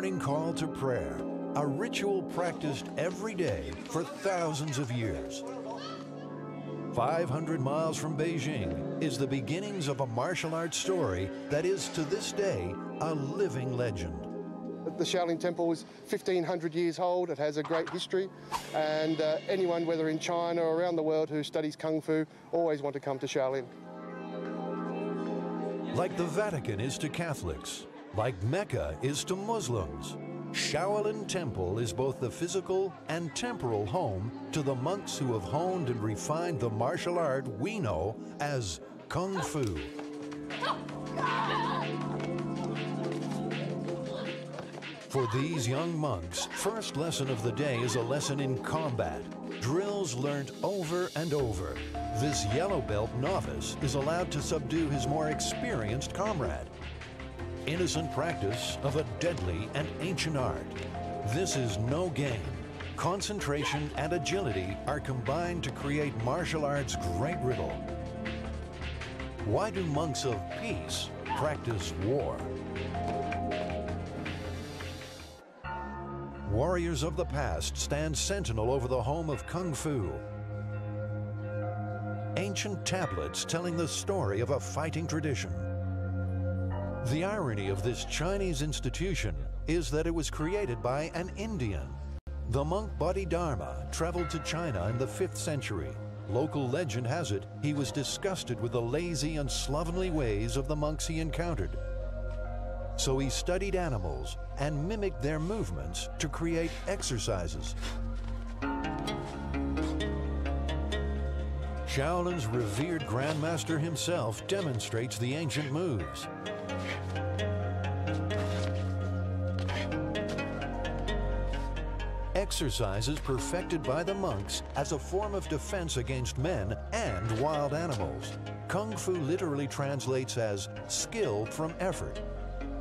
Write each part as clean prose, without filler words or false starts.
morning call to prayer, a ritual practiced every day for thousands of years. 500 miles from Beijing is the beginnings of a martial arts story that is to this day a living legend. The Shaolin Temple is 1,500 years old. It has a great history, and anyone, whether in China or around the world, who studies Kung Fu always want to come to Shaolin. Like the Vatican is to Catholics, like Mecca is to Muslims, Shaolin Temple is both the physical and temporal home to the monks who have honed and refined the martial art we know as Kung Fu. For these young monks, first lesson of the day is a lesson in combat, drills learned over and over. This yellow belt novice is allowed to subdue his more experienced comrade. Innocent practice of a deadly and ancient art. This is no game. Concentration and agility are combined to create martial arts' great riddle. Why do monks of peace practice war? Warriors of the past stand sentinel over the home of Kung Fu. Ancient tablets telling the story of a fighting tradition. The irony of this Chinese institution is that it was created by an Indian. The monk Bodhidharma traveled to China in the 5th century. Local legend has it he was disgusted with the lazy and slovenly ways of the monks he encountered. So he studied animals and mimicked their movements to create exercises. Shaolin's revered grandmaster himself demonstrates the ancient moves. Exercises perfected by the monks as a form of defense against men and wild animals. Kung Fu literally translates as skill from effort.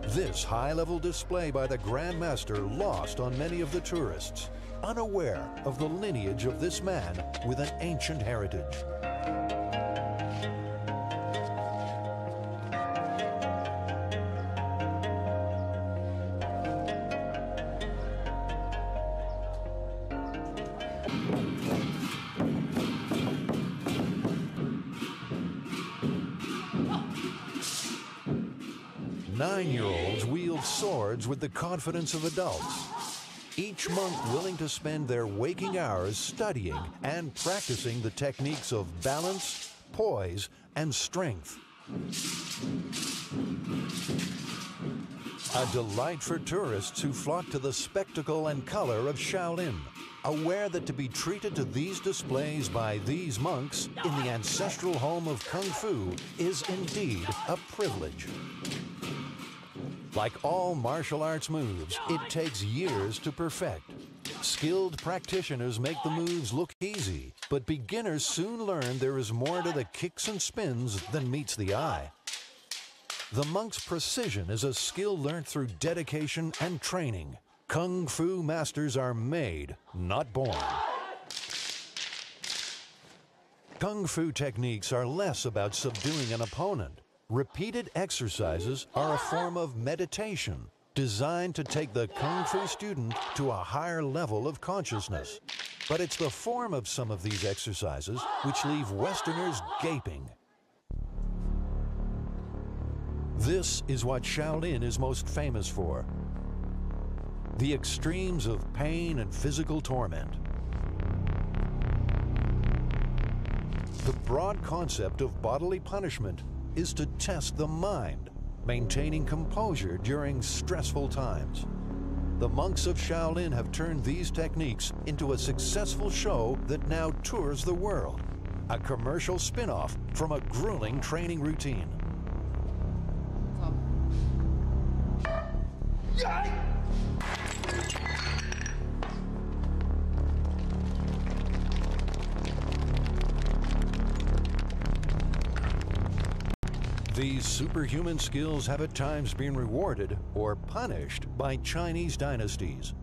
This high-level display by the Grandmaster lost on many of the tourists, unaware of the lineage of this man with an ancient heritage. Nine-year-olds wield swords with the confidence of adults. Each monk willing to spend their waking hours studying and practicing the techniques of balance, poise, and strength. A delight for tourists who flock to the spectacle and color of Shaolin, aware that to be treated to these displays by these monks in the ancestral home of Kung Fu is indeed a privilege. Like all martial arts moves, it takes years to perfect. Skilled practitioners make the moves look easy, but beginners soon learn there is more to the kicks and spins than meets the eye. The monk's precision is a skill learned through dedication and training. Kung Fu masters are made, not born. Kung Fu techniques are less about subduing an opponent. Repeated exercises are a form of meditation designed to take the Kung Fu student to a higher level of consciousness. But it's the form of some of these exercises which leave Westerners gaping. This is what Shaolin is most famous for: the extremes of pain and physical torment. The broad concept of bodily punishment is to test the mind, maintaining composure during stressful times. The monks of Shaolin have turned these techniques into a successful show that now tours the world, a commercial spin-off from a grueling training routine. These superhuman skills have at times been rewarded or punished by Chinese dynasties.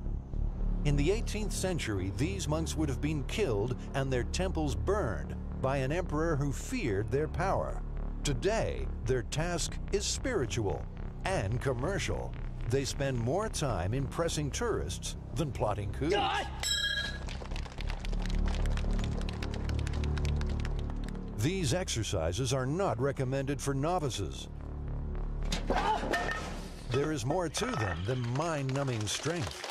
In the 18th century, these monks would have been killed and their temples burned by an emperor who feared their power. Today, their task is spiritual and commercial. They spend more time impressing tourists than plotting coups. These exercises are not recommended for novices. There is more to them than mind-numbing strength.